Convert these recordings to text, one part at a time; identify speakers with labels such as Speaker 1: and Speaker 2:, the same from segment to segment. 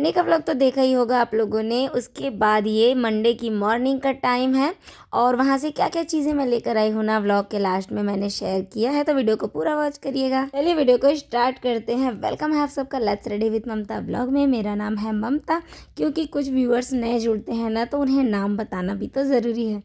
Speaker 1: Sunday का vlog तो देखा ही होगा आप लोगों ने। उसके बाद ये मंडे की मॉर्निंग का टाइम है और वहाँ से क्या क्या चीज़ें मैं लेकर आई हूँ ना, व्लॉग के लास्ट में मैंने शेयर किया है, तो वीडियो को पूरा वॉच करिएगा। चलिए वीडियो को स्टार्ट करते हैं। वेलकम है आप सबका let's ready with Mamta vlog में। मेरा नाम है ममता, क्योंकि कुछ व्यूअर्स नए जुड़ते हैं ना, तो उन्हें नाम बताना भी तो ज़रूरी है।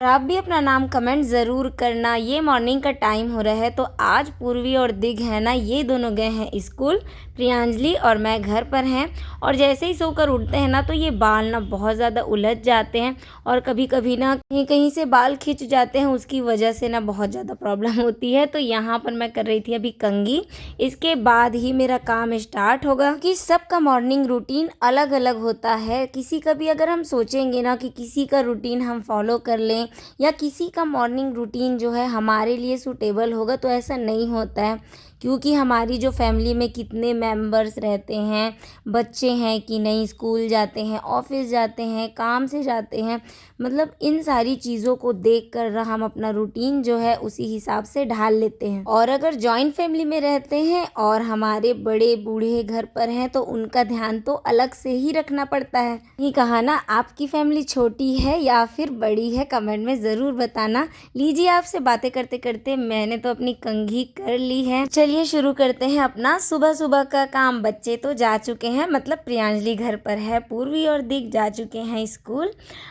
Speaker 1: और आप भी अपना नाम कमेंट ज़रूर करना। ये मॉर्निंग का टाइम हो रहा है, तो आज पूर्वी और दिग है ना, ये दोनों गए हैं स्कूल। प्रियांजलि और मैं घर पर हैं। और जैसे ही सोकर उठते हैं ना, तो ये बाल ना बहुत ज़्यादा उलझ जाते हैं और कभी कभी ना कहीं कहीं से बाल खिंच जाते हैं। उसकी वजह से ना बहुत ज़्यादा प्रॉब्लम होती है। तो यहाँ पर मैं कर रही थी अभी कंघी। इसके बाद ही मेरा काम स्टार्ट होगा कि सबका मॉर्निंग रूटीन अलग अलग होता है। किसी का भी अगर हम सोचेंगे ना कि किसी का रूटीन हम फॉलो कर लें या किसी का मॉर्निंग रूटीन जो है हमारे लिए सूटेबल होगा, तो ऐसा नहीं होता है। क्योंकि हमारी जो फैमिली में कितने मेंबर्स रहते हैं, बच्चे हैं कि नहीं, स्कूल जाते हैं, ऑफिस जाते हैं, काम से जाते हैं, मतलब इन सारी चीज़ों को देख कर हम अपना रूटीन जो है उसी हिसाब से ढाल लेते हैं। और अगर जॉइंट फैमिली में रहते हैं और हमारे बड़े बूढ़े घर पर हैं, तो उनका ध्यान तो अलग से ही रखना पड़ता है। ये कहा ना, आपकी फैमिली छोटी है या फिर बड़ी है, कमेंट में ज़रूर बताना। लीजिए, आपसे बातें करते करते मैंने तो अपनी कंघी कर ली है। चलिए शुरू करते हैं अपना सुबह सुबह का काम। बच्चे तो जा चुके हैं, मतलब प्रियांजलि घर पर है, पूर्वी और दिग जा चुके हैं स्कूल।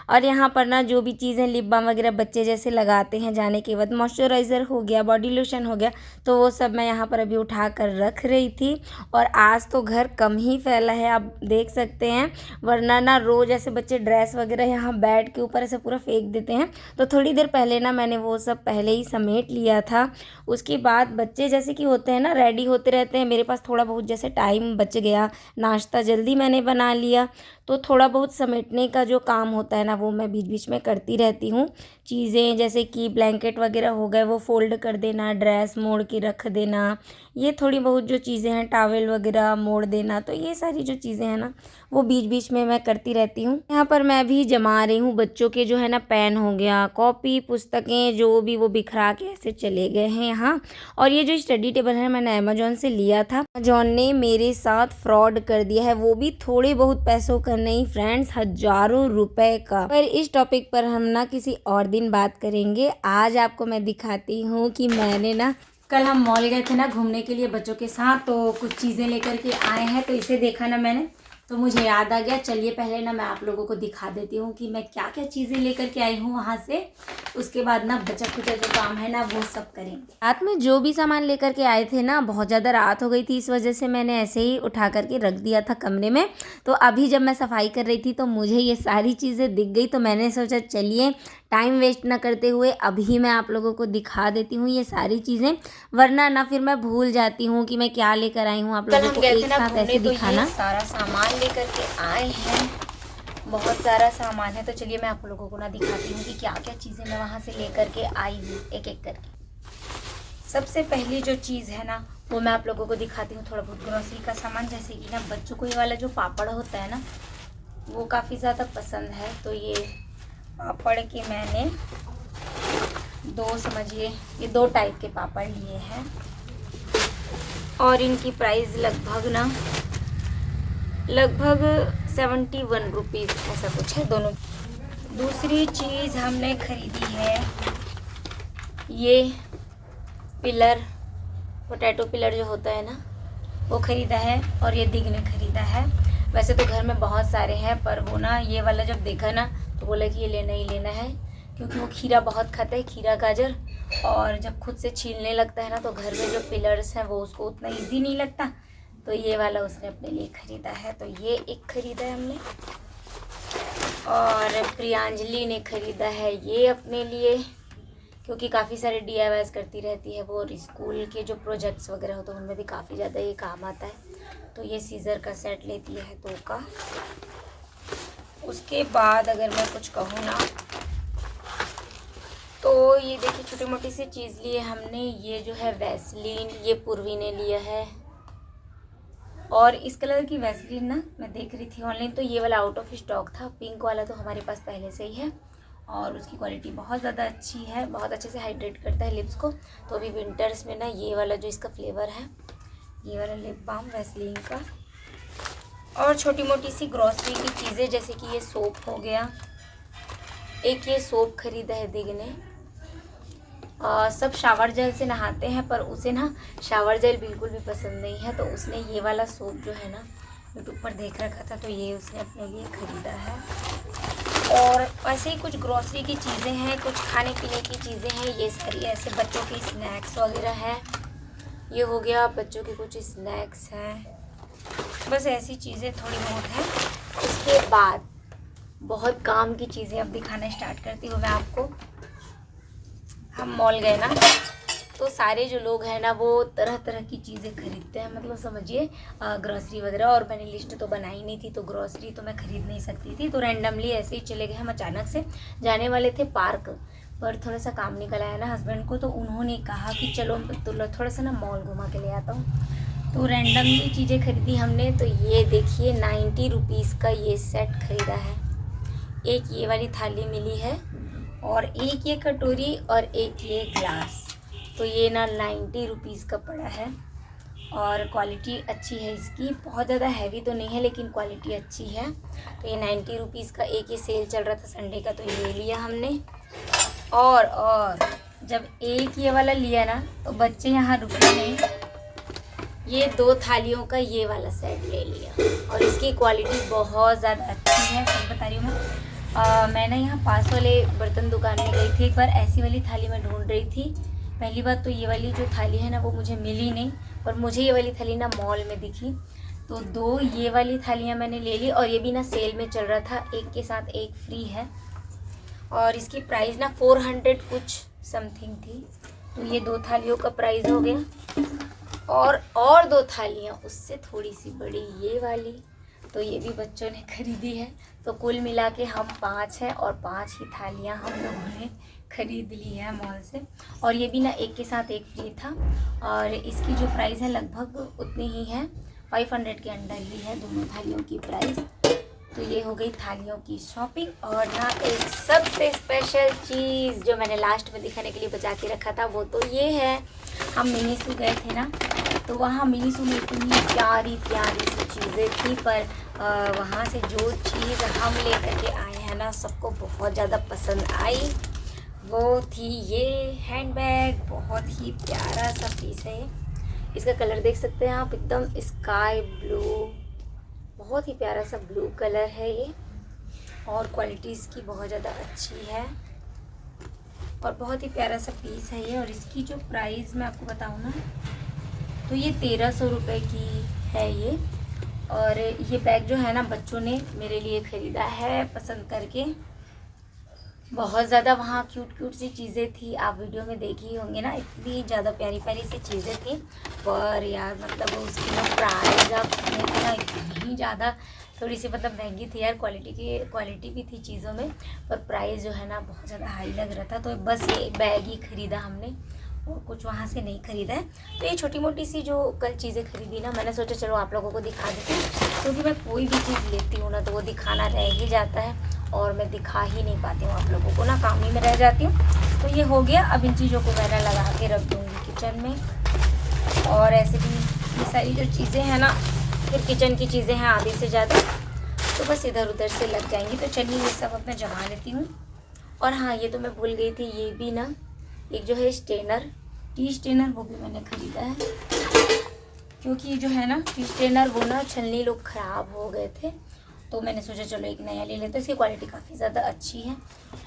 Speaker 1: और यहाँ पर ना जो भी चीज़ें लिप बाम वगैरह बच्चे जैसे लगाते हैं जाने के बाद, मॉइस्चराइज़र हो गया, बॉडी लोशन हो गया, तो वो सब मैं यहाँ पर अभी उठा कर रख रही थी। और आज तो घर कम ही फैला है, आप देख सकते हैं। वरना ना रोज़ ऐसे बच्चे ड्रेस वगैरह यहाँ बेड के ऊपर ऐसे पूरा फेंक देते हैं। तो थोड़ी देर पहले ना मैंने वो सब पहले ही समेट लिया था। उसके बाद बच्चे जैसे कि होते हैं ना, रेडी होते रहते हैं। मेरे पास थोड़ा बहुत जैसे टाइम बच गया, नाश्ता जल्दी मैंने बना लिया, तो थोड़ा बहुत समेटने का जो काम होता है ना, वो मैं बीच बीच में करती रहती हूँ। चीज़ें जैसे कि ब्लैंकेट वगैरह हो गए, वो फोल्ड कर देना, ड्रेस मोड़ के रख देना, ये थोड़ी बहुत जो चीज़ें हैं, टॉवेल वगैरह मोड़ देना, तो ये सारी जो चीज़ें हैं ना, वो बीच बीच में मैं करती रहती हूँ। यहाँ पर मैं भी जमा रही हूँ बच्चों के जो है ना, पेन हो गया, कॉपी, पुस्तकें, जो भी वो बिखरा के ऐसे चले गए हैं यहाँ। और ये जो स्टडी टेबल है मैंने अमेजोन से लिया था। अमेजोन ने मेरे साथ फ्रॉड कर दिया है, वो भी थोड़े बहुत पैसों का नहीं फ्रेंड्स, हजारों रुपए का। पर इस टॉपिक पर हम ना किसी और दिन बात करेंगे। आज आपको मैं दिखाती हूँ कि मैंने ना, कल हम मॉल गए थे ना घूमने के लिए बच्चों के साथ, तो कुछ चीज़ें लेकर के आए हैं। तो इसे देखा ना मैंने, तो मुझे याद आ गया। चलिए पहले ना मैं आप लोगों को दिखा देती हूँ कि मैं क्या क्या चीज़ें लेकर के आई हूँ वहाँ से। उसके बाद ना बचा खुचा जो काम है ना, वो सब करेंगे। रात में जो भी सामान लेकर के आए थे ना, बहुत ज़्यादा रात हो गई थी, इस वजह से मैंने ऐसे ही उठा करके रख दिया था कमरे में। तो अभी जब मैं सफाई कर रही थी तो मुझे ये सारी चीज़ें दिख गई, तो मैंने सोचा चलिए टाइम वेस्ट ना करते हुए अभी मैं आप लोगों को दिखा देती हूँ ये सारी चीज़ें, वरना ना फिर मैं भूल जाती हूँ कि मैं क्या लेकर आई हूँ। आप लोगों को एक साथ ऐसे दिखाना। सारा सामान लेकर के आए हैं, बहुत सारा सामान है। तो चलिए मैं आप लोगों को ना दिखाती हूँ कि क्या क्या चीज़ें मैं वहाँ से लेकर के आई हूँ, एक एक करके। सबसे पहली जो चीज़ है ना, वो मैं आप लोगों को दिखाती हूँ, थोड़ा बहुत ग्रोसरी का सामान। जैसे कि ना बच्चों को ये वाला जो पापड़ होता है ना, वो काफ़ी ज़्यादा पसंद है। तो ये पापड़ के मैंने दो, समझिए ये दो टाइप के पापड़ लिए हैं। और इनकी प्राइस लगभग 71 रुपीज़ ऐसा कुछ है दोनों। दूसरी चीज़ हमने खरीदी है, ये पिलर, पोटैटो पिलर जो होता है ना, वो ख़रीदा है। और ये दिग ने ख़रीदा है। वैसे तो घर में बहुत सारे हैं, पर वो ना ये वाला जब देखा ना, तो बोला कि ये लेना ही लेना है, क्योंकि वो खीरा बहुत खाता है, खीरा गाजर। और जब खुद से छीलने लगता है ना, तो घर में जो पिलर्स हैं वो उसको उतना ईजी नहीं लगता। तो ये वाला उसने अपने लिए ख़रीदा है। तो ये एक ख़रीदा है हमने। और प्रियांजलि ने ख़रीदा है ये अपने लिए, क्योंकि काफ़ी सारे DIYs करती रहती है वो, और स्कूल के जो प्रोजेक्ट्स वगैरह होते हैं उनमें भी काफ़ी ज़्यादा ये काम आता है। तो ये सीज़र का सेट लेती है 2 का। उसके बाद अगर मैं कुछ कहूँ ना, तो ये देखिए छोटी मोटी सी चीज़ ली है हमने। ये जो है वैसलीन, ये पूर्वी ने लिया है। और इस कलर की वैसलीन ना मैं देख रही थी ऑनलाइन, तो ये वाला आउट ऑफ स्टॉक था। पिंक वाला तो हमारे पास पहले से ही है, और उसकी क्वालिटी बहुत ज़्यादा अच्छी है, बहुत अच्छे से हाइड्रेट करता है लिप्स को। तो अभी विंटर्स में ना ये वाला जो इसका फ्लेवर है, ये वाला लिप बाम वैसलीन का। और छोटी मोटी सी ग्रॉसरी की चीज़ें, जैसे कि ये सोप हो गया। एक ये सोप खरीदा है दिग ने। सब शावर जेल से नहाते हैं, पर उसे ना शावर जेल बिल्कुल भी पसंद नहीं है, तो उसने ये वाला सोप जो है ना यूट्यूब पर देख रखा था, तो ये उसने अपने लिए ख़रीदा है। और ऐसे ही कुछ ग्रॉसरी की चीज़ें हैं, कुछ खाने पीने की चीज़ें हैं। ये सारी ऐसे बच्चों की स्नैक्स वगैरह हैं। ये हो गया बच्चों के कुछ स्नैक्स हैं। बस ऐसी चीज़ें थोड़ी बहुत हैं। उसके बाद बहुत काम की चीज़ें अब दिखाना स्टार्ट करती हूँ मैं आपको। हम मॉल गए ना, तो सारे जो लोग हैं ना वो तरह तरह की चीज़ें खरीदते हैं, मतलब समझिए ग्रॉसरी वगैरह। और मैंने लिस्ट तो बनाई नहीं थी, तो ग्रॉसरी तो मैं ख़रीद नहीं सकती थी, तो रैंडमली ऐसे ही चले गए। हम अचानक से जाने वाले थे पार्क, पर थोड़ा सा काम निकल आया ना हस्बैंड को, तो उन्होंने कहा कि चलो तो थोड़ा सा ना मॉल घुमा के ले आता हूँ। तो रैंडमली चीज़ें खरीदी हमने। तो ये देखिए 90 रुपीज़ का ये सेट ख़रीदा है। एक ये वाली थाली मिली है, और एक ये कटोरी, और एक ये ग्लास। तो ये ना 90 रुपीज़ का पड़ा है, और क्वालिटी अच्छी है इसकी। बहुत ज़्यादा हैवी तो नहीं है, लेकिन क्वालिटी अच्छी है। तो ये 90 रुपीज़ का, एक ये सेल चल रहा था संडे का, तो ये लिया हमने। और जब एक ये वाला लिया ना, तो बच्चे यहाँ रुके नहीं, ये 2 थालियों का ये वाला सेट ले लिया, और इसकी क्वालिटी बहुत ज़्यादा अच्छी है। सब बता रही हूँ मैं ना यहाँ पास वाले बर्तन दुकान में गई थी एक बार, ऐसी वाली थाली मैं ढूंढ रही थी। पहली बात तो ये वाली जो थाली है ना वो मुझे मिली नहीं, पर मुझे ये वाली थाली ना मॉल में दिखी, तो 2 ये वाली थालियाँ मैंने ले ली। और ये भी ना सेल में चल रहा था, एक के साथ एक फ्री है, और इसकी प्राइस ना 400 कुछ समथिंग थी। तो ये 2 थालियों का प्राइस हो गया, और 2 थालियाँ उससे थोड़ी सी बड़ी ये वाली, तो ये भी बच्चों ने खरीदी है। तो कुल मिला के हम 5 हैं, और 5 ही थालियाँ हम लोगों ने खरीद ली है मॉल से। और ये भी ना एक के साथ एक फ्री था, और इसकी जो प्राइस है लगभग उतनी ही है, 500 के अंडर ही है दोनों थालियों की प्राइस। तो ये हो गई थालियों की शॉपिंग। और ना एक सबसे स्पेशल चीज़ जो मैंने लास्ट में दिखाने के लिए बचा के रखा था, वो तो ये है। हम मिनीसू गए थे ना, तो वहाँ मिनीसू में इतनी प्यारी प्यारी सी चीज़ें थी, पर वहाँ से जो चीज़ हम लेकर के आए हैं ना सबको बहुत ज़्यादा पसंद आई। वो थी ये हैंडबैग। बहुत ही प्यारा सा पीस है। इसका कलर देख सकते हैं आप, एकदम स्काई ब्लू, बहुत ही प्यारा सा ब्लू कलर है ये, और क्वालिटी इसकी बहुत ज़्यादा अच्छी है, और बहुत ही प्यारा सा पीस है ये। और इसकी जो प्राइस मैं आपको बताऊँ ना, तो ये 1300 रुपये की है ये। और ये बैग जो है ना बच्चों ने मेरे लिए ख़रीदा है पसंद करके। बहुत ज़्यादा वहाँ क्यूट क्यूट सी चीज़ें थी, आप वीडियो में देखी ही होंगे ना, इतनी ज़्यादा प्यारी प्यारी सी चीज़ें थी। पर यार मतलब उसकी ना प्राइस आप सुने ना, इतनी ज़्यादा थोड़ी सी मतलब महंगी थी यार। क्वालिटी भी थी चीज़ों में, पर प्राइस जो है ना बहुत ज़्यादा हाई लग रहा था। तो बस ये बैग ही ख़रीदा हमने, और कुछ वहाँ से नहीं ख़रीदा है। तो ये छोटी मोटी सी जो कल चीज़ें खरीदी ना, मैंने सोचा चलो आप लोगों को दिखा देती हूँ, क्योंकि मैं कोई भी चीज़ लेती हूँ ना तो वो दिखाना रह ही जाता है, और मैं दिखा ही नहीं पाती हूँ आप लोगों को ना, काम ही में रह जाती हूँ। तो ये हो गया। अब इन चीज़ों को मैंने लगा के रख दूँगी किचन में। और ऐसे भी ये सारी जो चीज़ें हैं ना, फिर किचन की चीज़ें हैं आधी से ज़्यादा, तो बस इधर उधर से लग जाएंगी। तो चलिए ये सब अब मैं जमा लेती हूँ। और हाँ, ये तो मैं भूल गई थी, ये भी ना एक जो है स्ट्रेनर, टी स्ट्रेनर, वो भी मैंने ख़रीदा है, क्योंकि जो है ना टी स्ट्रेनर वो ना छलनी लोग ख़राब हो गए थे, तो मैंने सोचा चलो एक नया ले लेते हैं। इसकी क्वालिटी काफ़ी ज़्यादा अच्छी है,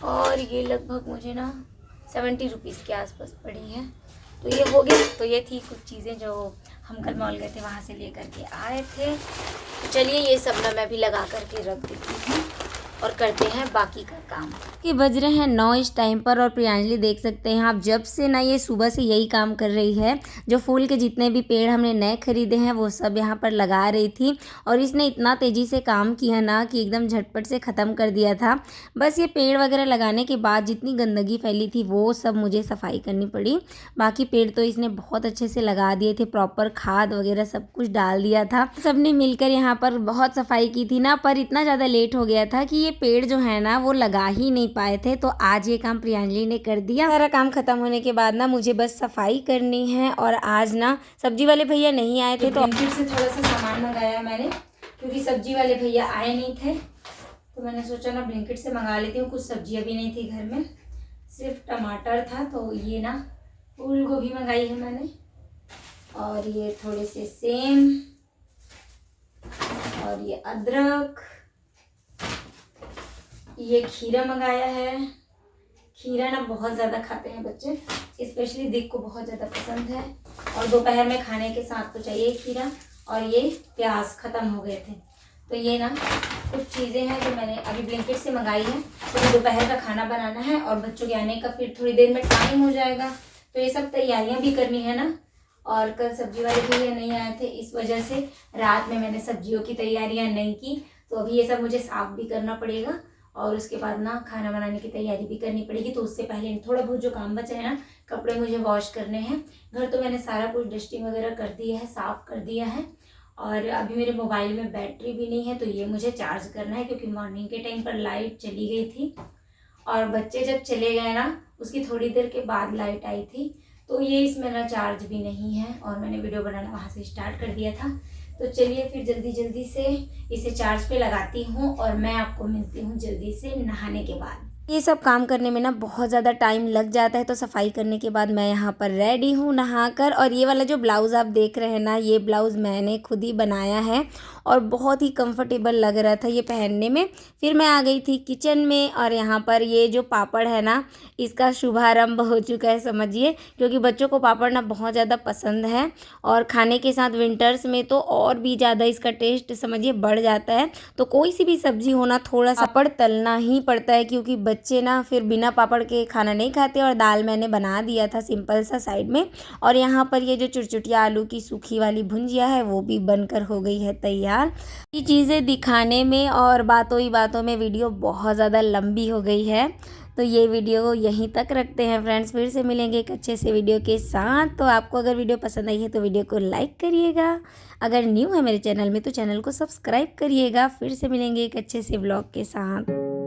Speaker 1: और ये लगभग मुझे ना 70 रुपीज़ के आसपास पड़ी है। तो ये हो गया। तो ये थी कुछ चीज़ें जो हम कल मॉल गए थे वहाँ से ले करके आए थे। तो चलिए ये सब ना मैं भी लगा करके रख देती हूँ, और करते हैं बाकी का काम। कि बज रहे हैं 9 इस टाइम पर, और प्रियांजलि देख सकते हैं आप, जब से ना ये सुबह से यही काम कर रही है। जो फूल के जितने भी पेड़ हमने नए खरीदे हैं वो सब यहाँ पर लगा रही थी, और इसने इतना तेज़ी से काम किया ना कि एकदम झटपट से ख़त्म कर दिया था। बस ये पेड़ वगैरह लगाने के बाद जितनी गंदगी फैली थी वो सब मुझे सफाई करनी पड़ी। बाकी पेड़ तो इसने बहुत अच्छे से लगा दिए थे, प्रॉपर खाद वगैरह सब कुछ डाल दिया था। सबने मिलकर यहाँ पर बहुत सफाई की थी ना, पर इतना ज़्यादा लेट हो गया था कि ये पेड़ जो है ना वो लगा ही नहीं पाए थे। तो आज ये काम प्रियांजलि ने कर दिया। सारा काम खत्म होने के बाद ना मुझे बस सफाई करनी है। और आज ना सब्जी वाले भैया नहीं आए थे, तो फिर से थोड़ा सा सामान मंगाया मैंने, क्योंकि सब्जी वाले भैया आए नहीं थे तो मैंने सोचा ना ब्लिंकिट से मंगा लेती हूँ। कुछ सब्जियाँ भी नहीं थी घर में, सिर्फ टमाटर था। तो ये ना फूल गोभी मंगाई है मैंने, और ये थोड़े से सेम, और ये अदरक, ये खीरा मंगाया है। खीरा ना बहुत ज़्यादा खाते हैं बच्चे, स्पेशली दिक को बहुत ज़्यादा पसंद है, और दोपहर में खाने के साथ तो चाहिए खीरा। और ये प्याज ख़त्म हो गए थे, तो ये ना कुछ चीज़ें हैं जो मैंने अभी ब्लिंकिट से मंगाई है। तो दोपहर का खाना बनाना है और बच्चों के आने का फिर थोड़ी देर में टाइम हो जाएगा, तो ये सब तैयारियां भी करनी है ना। और कल सब्जी वाले भैया नहीं आए थे, इस वजह से रात में मैंने सब्जियों की तैयारियां नहीं की। तो अभी ये सब मुझे साफ़ भी करना पड़ेगा और उसके बाद ना खाना बनाने की तैयारी भी करनी पड़ेगी। तो उससे पहले थोड़ा बहुत जो काम बचा है ना, कपड़े मुझे वॉश करने हैं। घर तो मैंने सारा कुछ डस्टिंग वगैरह कर दिया है, साफ़ कर दिया है। और अभी मेरे मोबाइल में बैटरी भी नहीं है, तो ये मुझे चार्ज करना है, क्योंकि मॉर्निंग के टाइम पर लाइट चली गई थी और बच्चे जब चले गए ना उसकी थोड़ी देर के बाद लाइट आई थी। तो ये इसमें ना चार्ज भी नहीं है और मैंने वीडियो बनाना वहाँ से स्टार्ट कर दिया था। तो चलिए फिर जल्दी जल्दी से इसे चार्ज पे लगाती हूँ और मैं आपको मिलती हूँ जल्दी से नहाने के बाद। ये सब काम करने में ना बहुत ज़्यादा टाइम लग जाता है। तो सफाई करने के बाद मैं यहाँ पर रेडी हूँ नहाकर। और ये वाला जो ब्लाउज़ आप देख रहे हैं ना, ये ब्लाउज़ मैंने खुद ही बनाया है और बहुत ही कंफर्टेबल लग रहा था ये पहनने में। फिर मैं आ गई थी किचन में और यहाँ पर ये जो पापड़ है ना, इसका शुभारंभ हो चुका है समझिए, क्योंकि बच्चों को पापड़ ना बहुत ज़्यादा पसंद है और खाने के साथ विंटर्स में तो और भी ज़्यादा इसका टेस्ट समझिए बढ़ जाता है। तो कोई सी भी सब्ज़ी होना थोड़ा सा पापड़ तलना ही पड़ता है, क्योंकि बच्चे ना फिर बिना पापड़ के खाना नहीं खाते। और दाल मैंने बना दिया था सिंपल सा साइड में। और यहाँ पर ये जो चुरचुटिया आलू की सूखी वाली भुंजिया है वो भी बनकर हो गई है तैयार। ये चीज़ें दिखाने में और बातों ही बातों में वीडियो बहुत ज़्यादा लंबी हो गई है, तो ये वीडियो यहीं तक रखते हैं फ्रेंड्स। फिर से मिलेंगे एक अच्छे से वीडियो के साथ। तो आपको अगर वीडियो पसंद आई है तो वीडियो को लाइक करिएगा, अगर न्यू है मेरे चैनल में तो चैनल को सब्सक्राइब करिएगा। फिर से मिलेंगे एक अच्छे से व्लॉग के साथ।